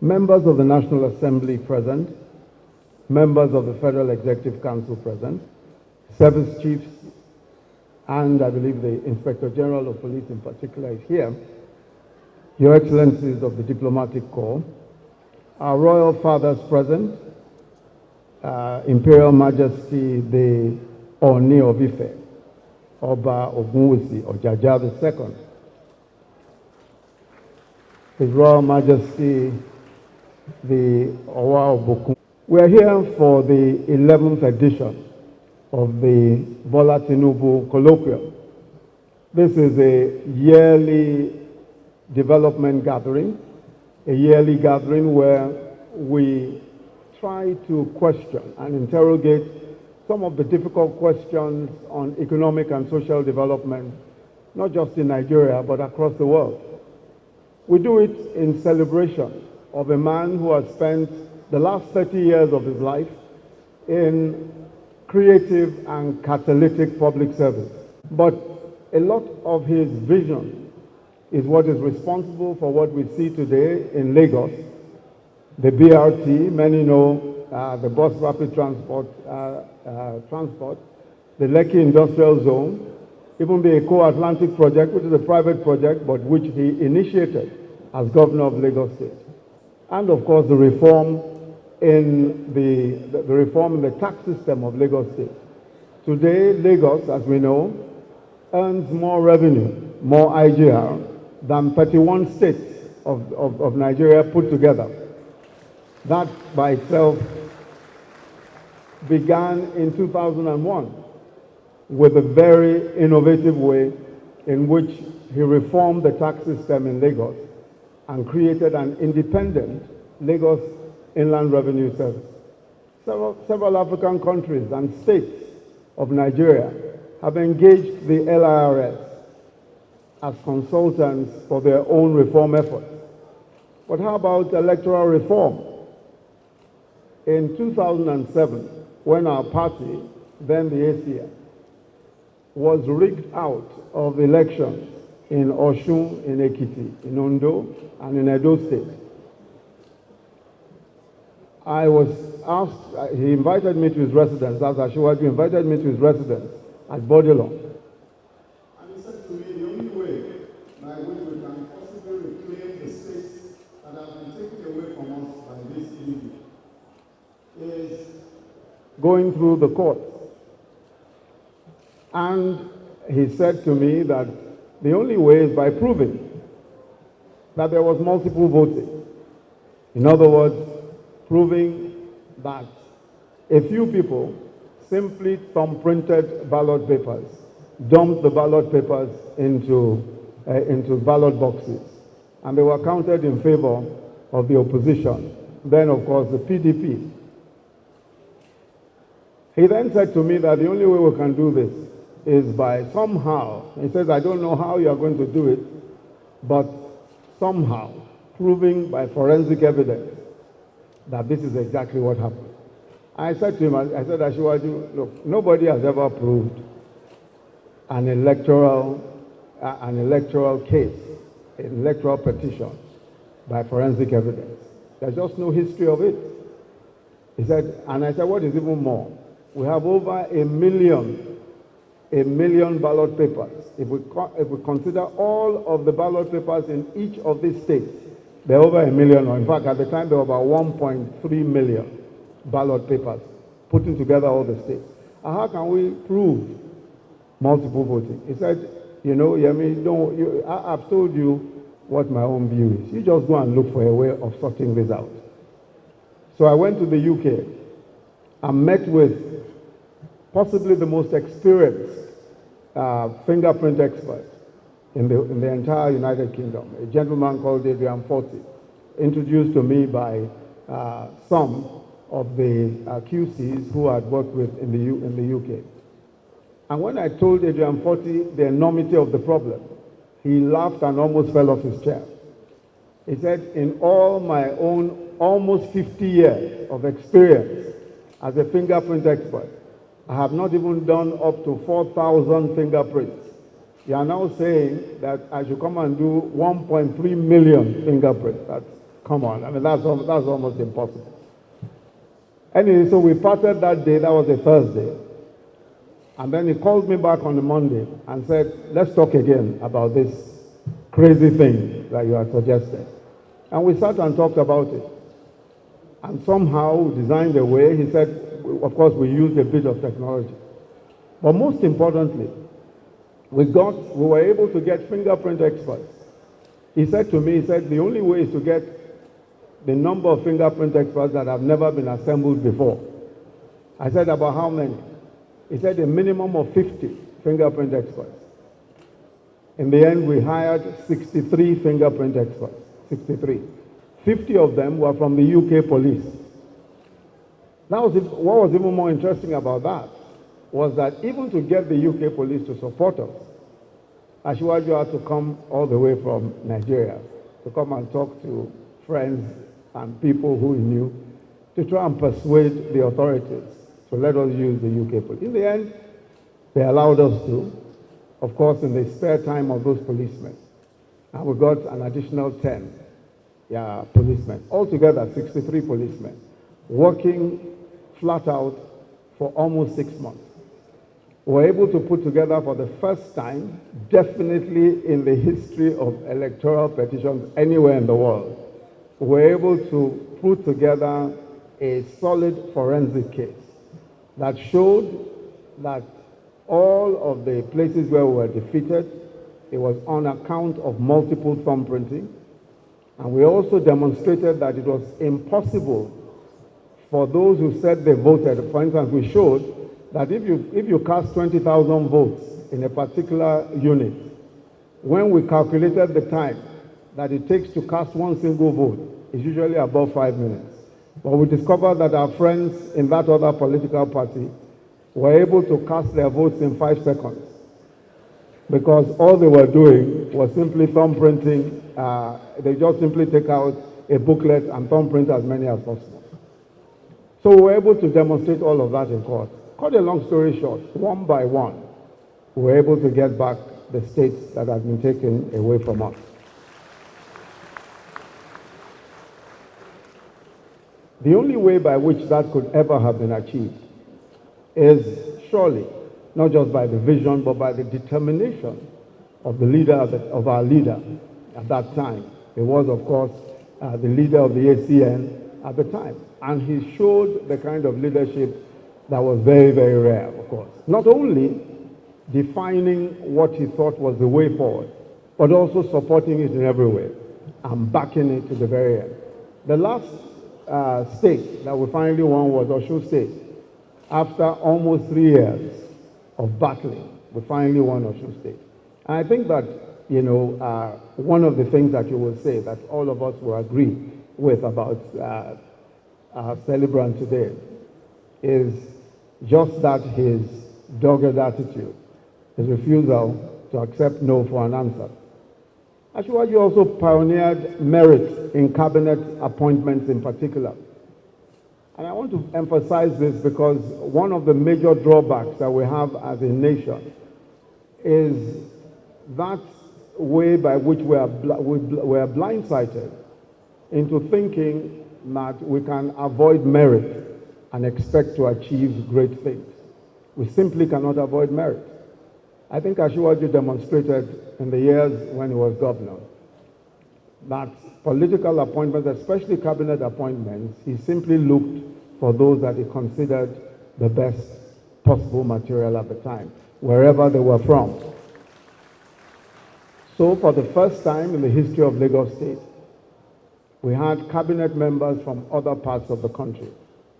members of the National Assembly present, members of the Federal Executive Council present, service chiefs, and I believe the Inspector General of Police in particular is here, Your Excellencies of the Diplomatic Corps, our Royal Fathers present, Imperial Majesty the Oni of Ife, Oba Ogunwusi Ojaja II, His Royal Majesty the Owa Obokun. We are here for the 11th edition of the Bola Tinubu Colloquium. This is a yearly development gathering, a yearly gathering where we try to question and interrogate some of the difficult questions on economic and social development, not just in Nigeria, but across the world. We do it in celebration of a man who has spent the last 30 years of his life in creative and catalytic public service. But a lot of his vision is what is responsible for what we see today in Lagos. The BRT, many know the bus rapid transport, the Lekki Industrial Zone, even the Eco-Atlantic project, which is a private project, but which he initiated as governor of Lagos State. And of course, the reform in the tax system of Lagos State. Today, Lagos, as we know, earns more revenue, more IGR, than 31 states of Nigeria put together. That by itself began in 2001 with a very innovative way in which he reformed the tax system in Lagos and created an independent Lagos Inland Revenue Service. Several African countries and states of Nigeria have engaged the LIRS as consultants for their own reform efforts. But how about electoral reform? In 2007, when our party, then the ACN, was rigged out of elections in Osun, in Ekiti, in Ondo, and in Edo State, I was asked, he invited me to his residence, as Ashiwaju invited me to his residence at Bodilon. And he said to me, the only way by which we can possibly reclaim the states that have been taken away from us by this enemy is going through the courts. And he said to me that the only way is by proving that there was multiple voting. In other words, proving that a few people simply thumb-printed ballot papers, dumped the ballot papers into ballot boxes, and they were counted in favor of the opposition, then of course the PDP. He then said to me that the only way we can do this is by somehow, he says, I don't know how you are going to do it, but somehow proving by forensic evidence that this is exactly what happened. I said to him, I said, Ashiwaju, look, nobody has ever proved an electoral case, an electoral petition by forensic evidence. There's just no history of it. He said, and I said, what is even more? We have over a million ballot papers. If we consider all of the ballot papers in each of these states, there are over a million, or in fact, at the time, there were about 1.3 million ballot papers, putting together all the states. And how can we prove multiple voting? He said, you know, Yemi, I've told you what my own view is. You just go and look for a way of sorting this out. So I went to the UK and met with possibly the most experienced fingerprint expert in the entire United Kingdom, a gentleman called Adrian Forty, introduced to me by some of the QCs who I'd worked with in the UK. And when I told Adrian Forty the enormity of the problem, he laughed and almost fell off his chair. He said, in all my own almost 50 years of experience as a fingerprint expert, I have not even done up to 4,000 fingerprints. You are now saying that I should come and do 1.3 million fingerprints. Come on, I mean, that's almost impossible. Anyway, so we parted that day, that was a Thursday. And then he called me back on the Monday and said, let's talk again about this crazy thing that you had suggested. And we sat and talked about it. And somehow we designed a way. He said, of course, we used a bit of technology. But most importantly, we were able to get fingerprint experts. He said to me, the only way is to get the number of fingerprint experts that have never been assembled before. I said, about how many? He said a minimum of 50 fingerprint experts. In the end, we hired 63 fingerprint experts, 63. 50 of them were from the UK police. What was even more interesting about that was that even to get the UK police to support us, Asiwaju had to come all the way from Nigeria to come and talk to friends and people who he knew to try and persuade the authorities to let us use the UK police. In the end, they allowed us to, of course, in the spare time of those policemen. And we got an additional 10 policemen. Altogether, 63 policemen, working flat out for almost 6 months. We were able to put together for the first time, definitely in the history of electoral petitions anywhere in the world, we were able to put together a solid forensic case that showed that all of the places where we were defeated, it was on account of multiple thumbprinting. And we also demonstrated that it was impossible for those who said they voted. For instance, we showed that if you cast 20,000 votes in a particular unit, when we calculated the time that it takes to cast one single vote, it's usually above 5 minutes. But we discovered that our friends in that other political party were able to cast their votes in 5 seconds because all they were doing was simply thumbprinting. They just simply take out a booklet and thumbprint as many as possible. So we were able to demonstrate all of that in court. Cut a long story short, one by one, we were able to get back the states that had been taken away from us. The only way by which that could ever have been achieved is surely not just by the vision, but by the determination of the leader of our leader at that time. He was, of course, the leader of the ACN at the time. And he showed the kind of leadership that was very, very rare, of course. Not only defining what he thought was the way forward, but also supporting it in every way and backing it to the very end. The last state that we finally won was Osun State. After almost 3 years of battling, we finally won Osun State. And I think that, one of the things that you will say that all of us will agree with about our celebrant today is just that his dogged attitude, his refusal to accept no for an answer. Asiwaju also pioneered merit in cabinet appointments in particular. And I want to emphasize this because one of the major drawbacks that we have as a nation is that way by which we are blindsided into thinking that we can avoid merit and expect to achieve great things. We simply cannot avoid merit. I think Asiwaju demonstrated in the years when he was governor that political appointments, especially cabinet appointments, he simply looked for those that he considered the best possible material at the time, wherever they were from. So for the first time in the history of Lagos State, we had cabinet members from other parts of the country,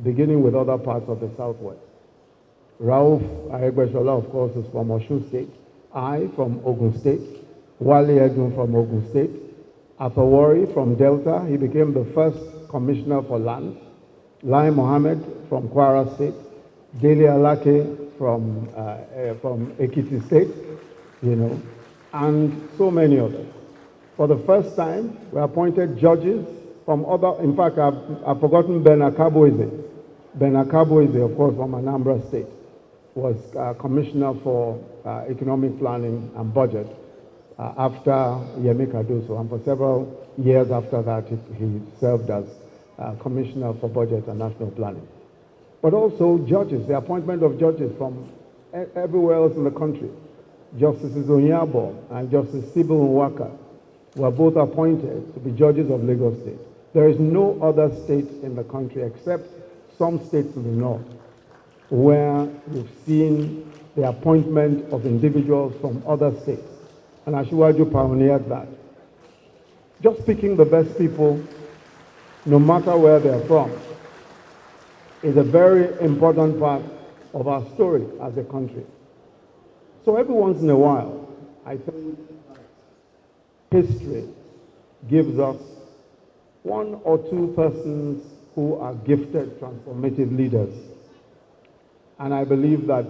beginning with other parts of the Southwest. Rauf Aregbesola, of course, is from Osun State. I from Ogun State. Wale Edun from Ogun State. Afawari from Delta. He became the first commissioner for land. Lai Mohammed from Kwara State. Dele Alake from Ekiti State, and so many others. For the first time, we appointed judges from other, in fact, I've forgotten Ben Akaboize. Ben Akaboize, of course, from Anambra State, was commissioner for economic planning and budget. after Yemi Cardoso, and for several years after that, he served as Commissioner for Budget and National Planning. But also judges, the appointment of judges from everywhere else in the country. Justices Onyabo and Justice Sibyl Nwaka were both appointed to be judges of Lagos State. There is no other state in the country except some states to the north where you've seen the appointment of individuals from other states. And Asiwaju pioneered that. Just picking the best people, no matter where they're from, is a very important part of our story as a country. So every once in a while, I think history gives us one or two persons who are gifted, transformative leaders. And I believe that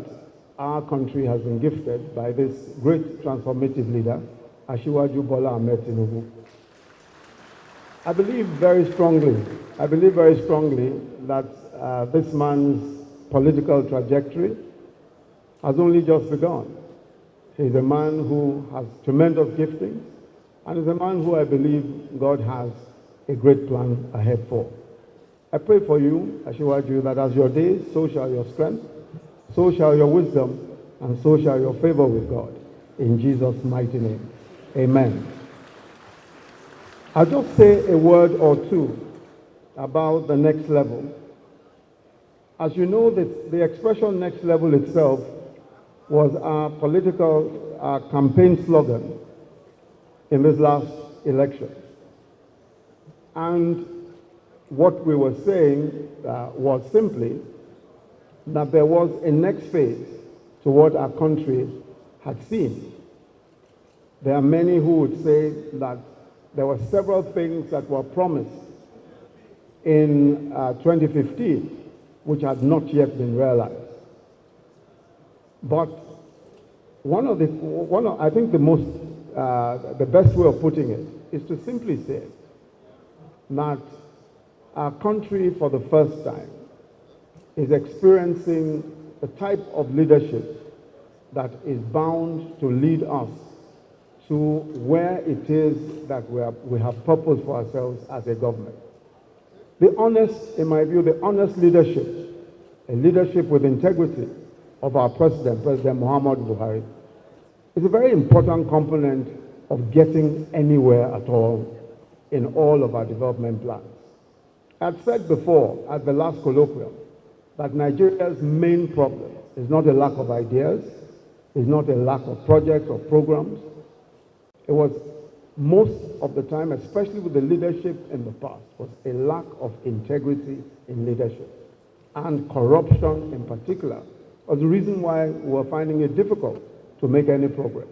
our country has been gifted by this great transformative leader, Asiwaju Bola Ahmed Tinubu. I believe very strongly that this man's political trajectory has only just begun. He's a man who has tremendous gifting, and is a man who I believe God has a great plan ahead for. I pray for you, Asiwaju, that as your days, so shall your strength, so shall your wisdom, and so shall your favor with God. In Jesus' mighty name, amen. I'll just say a word or two about the next level. As you know, the expression next level itself was our political campaign slogan in this last election. And what we were saying was simply that there was a next phase to what our country had seen. There are many who would say that there were several things that were promised in 2015 which had not yet been realized. But I think the best way of putting it is to simply say that our country for the first time is experiencing a type of leadership that is bound to lead us to where it is that we have purpose for ourselves as a government. In my view, the honest leadership, a leadership with integrity of our President Muhammadu Buhari, is a very important component of getting anywhere at all in all of our development plans. I've said before at the last colloquium that Nigeria's main problem is not a lack of ideas, is not a lack of projects or programs. It was most of the time, especially with the leadership in the past, was a lack of integrity in leadership. And corruption in particular was the reason why we were finding it difficult to make any progress.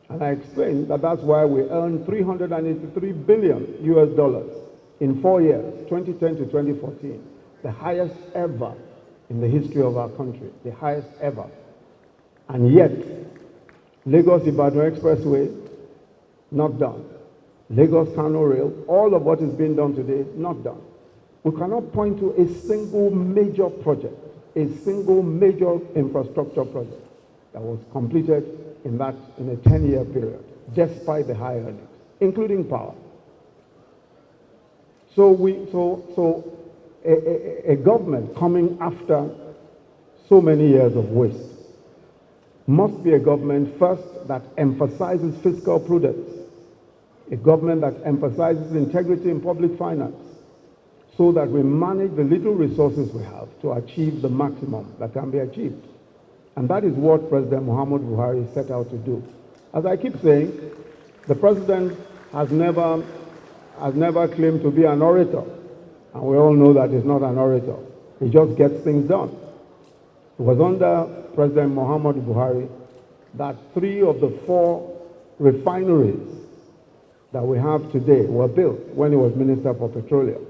And I explained that that's why we earned $383 billion US in 4 years, 2010 to 2014, the highest ever in the history of our country, the highest ever. And yet, Lagos-Ibadan Expressway, not done. Lagos-Kano Rail, all of what is being done today, not done. We cannot point to a single major project, a single major infrastructure project that was completed in a 10-year period, despite the high earnings, including power. So a government coming after so many years of waste must be a government first that emphasizes fiscal prudence, a government that emphasizes integrity in public finance, so that we manage the little resources we have to achieve the maximum that can be achieved. And that is what President Muhammadu Buhari set out to do. As I keep saying, the president has never claimed to be an orator. And we all know that he's not an orator. He just gets things done. It was under President Muhammadu Buhari that 3 of the 4 refineries that we have today were built when he was Minister for Petroleum.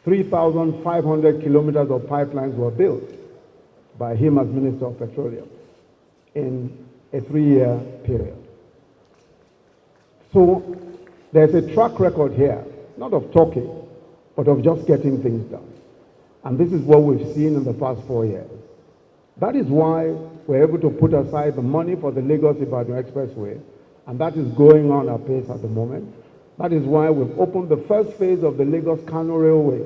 3,500 kilometers of pipelines were built by him as Minister of Petroleum in a 3-year period. So there's a track record here, not of talking, but of just getting things done. And this is what we've seen in the past 4 years. That is why we're able to put aside the money for the Lagos-Ibadan Expressway, and that is going on apace at the moment. That is why we've opened the first phase of the Lagos-Kano Railway,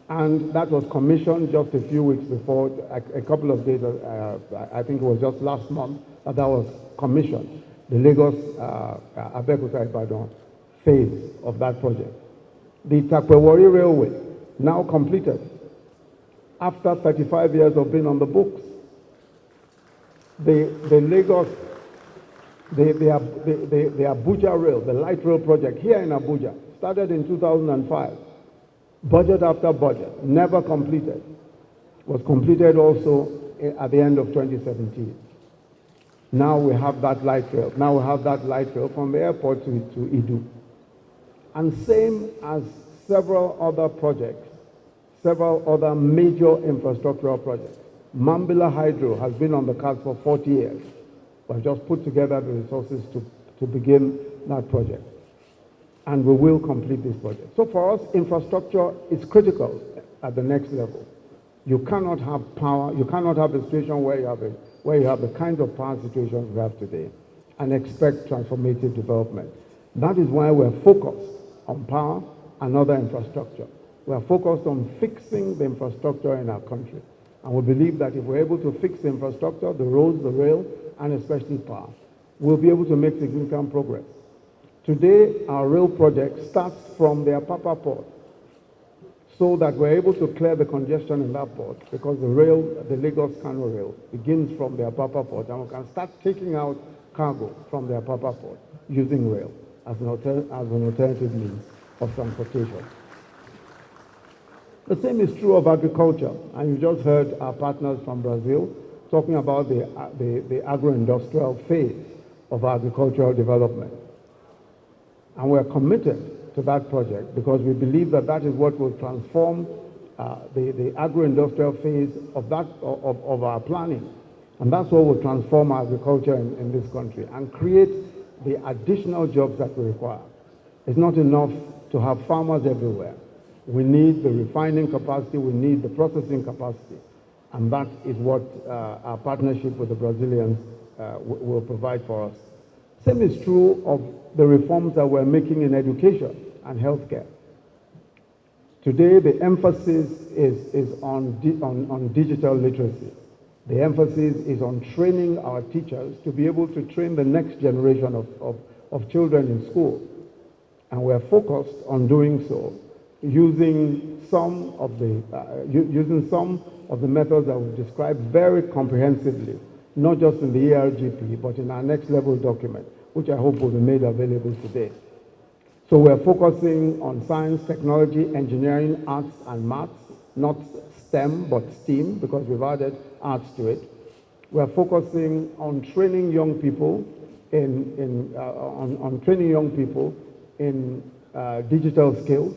and that was commissioned just a few weeks before, a couple of days, I think it was just last month, that was commissioned, the Lagos-Abeokuta-Ibadan phase of that project. The Takwewari Railway, now completed, after 35 years of being on the books. The Abuja Rail, the light rail project here in Abuja, started in 2005. Budget after budget, never completed. Was completed also at the end of 2017. Now we have that light rail. Now we have that light rail from the airport to Idu. And same as several other projects, several other major infrastructural projects. Mambila Hydro has been on the cards for 40 years. We've just put together the resources to begin that project. And we will complete this project. So for us, infrastructure is critical at the next level. You cannot have power, you cannot have a situation where you have the kinds of power situations we have today and expect transformative development. That is why we're focused on power and other infrastructure. We're focused on fixing the infrastructure in our country. And we believe that if we're able to fix the infrastructure, the roads, the rail, and especially power, we'll be able to make significant progress. Today, our rail project starts from the Apapa port so that we're able to clear the congestion in that port because the rail, the Lagos-Kano rail, begins from the Apapa port and we can start taking out cargo from the Apapa port using rail as an alternative means of transportation. The same is true of agriculture, and you just heard our partners from Brazil talking about the agro-industrial phase of agricultural development. And we're committed to that project because we believe that that is what will transform the agro-industrial phase of our planning. And that's what will transform agriculture in this country and create the additional jobs that we require. It's not enough to have farmers everywhere. We need the refining capacity, we need the processing capacity. And that is what our partnership with the Brazilians will provide for us. Same is true of the reforms that we're making in education and healthcare. Today, the emphasis is on digital literacy. The emphasis is on training our teachers to be able to train the next generation of children in school. And we're focused on doing so using some of the methods that we've described very comprehensively, not just in the ERGP, but in our next level document, which I hope will be made available today. So we're focusing on science, technology, engineering, arts, and maths, not STEM, but STEAM, because we've added arts to it. We're focusing on training young people in digital skills,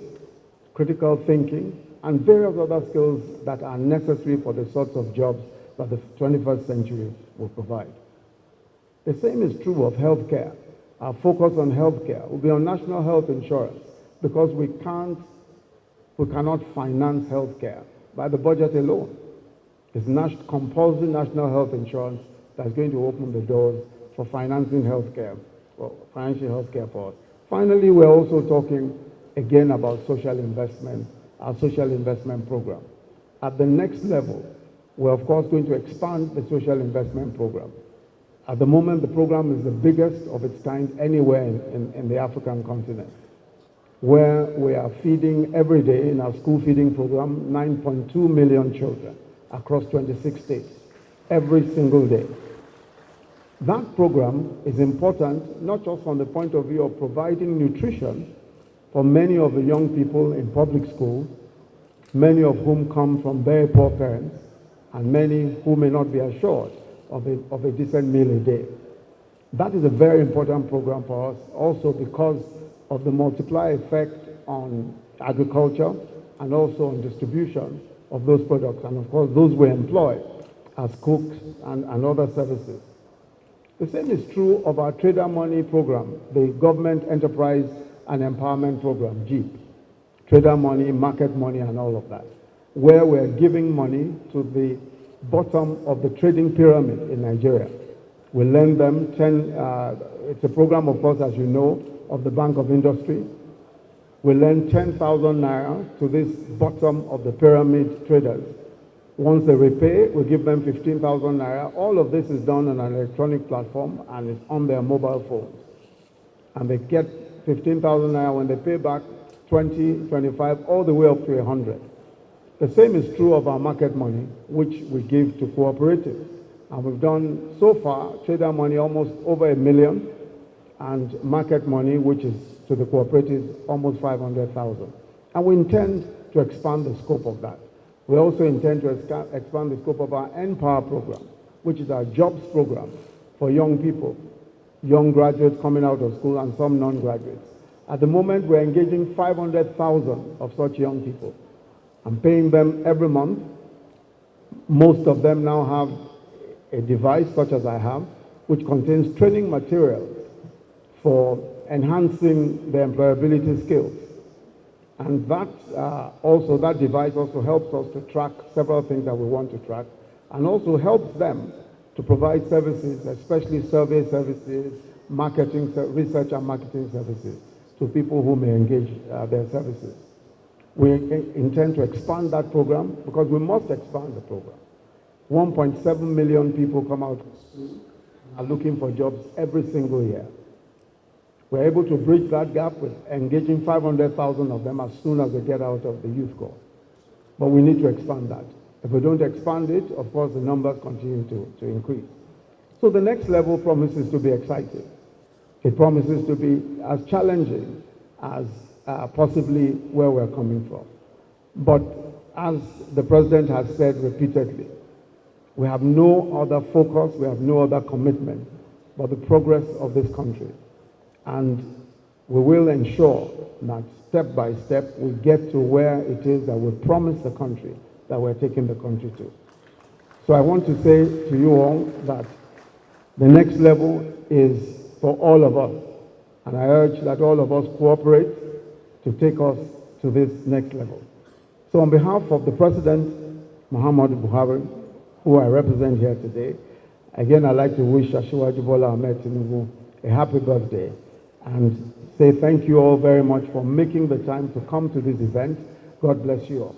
critical thinking, and various other skills that are necessary for the sorts of jobs that the 21st century will provide. The same is true of healthcare. Our focus on healthcare will be on national health insurance because we cannot finance healthcare by the budget alone. It's compulsory national health insurance that's going to open the doors for financing healthcare, or financial healthcare for us. Finally, we're also talking again about social investment, our social investment program. At the next level, we're of course going to expand the social investment program. At the moment, the program is the biggest of its kind anywhere in the African continent, where we are feeding every day in our school feeding program 9.2 million children across 26 states, every single day. That program is important not just from the point of view of providing nutrition for many of the young people in public schools, many of whom come from very poor parents, and many who may not be assured of a decent meal a day. That is a very important program for us also because of the multiplier effect on agriculture and also on distribution of those products, and of course those we employ as cooks and other services. The same is true of our trader money program, the Government Enterprise and Empowerment Program, GEEP. Trader money, market money, and all of that, where we're giving money to the bottom of the trading pyramid in Nigeria. We lend them it's a program, of course, as you know, of the Bank of Industry. We lend 10,000 naira to this bottom of the pyramid traders. Once they repay, we give them 15,000 naira. All of this is done on an electronic platform and it's on their mobile phones. And they get 15,000 naira when they pay back 20, 25, all the way up to 100. The same is true of our market money, which we give to cooperatives. And we've done, so far, trader money almost over 1 million, and market money, which is to the cooperatives, almost 500,000. And we intend to expand the scope of that. We also intend to expand the scope of our Empower program, which is our jobs program for young people, young graduates coming out of school and some non-graduates. At the moment, we're engaging 500,000 of such young people and paying them every month. Most of them now have a device, such as I have, which contains training materials for enhancing their employability skills. And that device also helps us to track several things that we want to track, and also helps them to provide services, especially survey services, marketing, research and marketing services to people who may engage their services. We intend to expand that program because we must expand the program. 1.7 million people come out of school and are looking for jobs every single year. We're able to bridge that gap with engaging 500,000 of them as soon as they get out of the youth corps. But we need to expand that. If we don't expand it, of course, the numbers continue to increase. So the next level promises to be exciting. It promises to be as challenging as possibly where we're coming from. But as the president has said repeatedly, we have no other focus, we have no other commitment but the progress of this country. And we will ensure that step by step we get to where it is that we promise the country that we're taking the country to. So I want to say to you all that the next level is for all of us. And I urge that all of us cooperate to take us to this next level. So on behalf of the President, Muhammadu Buhari, who I represent here today, again I'd like to wish Osinbajo Bola Ahmed Tinubu a happy birthday and say thank you all very much for making the time to come to this event. God bless you all.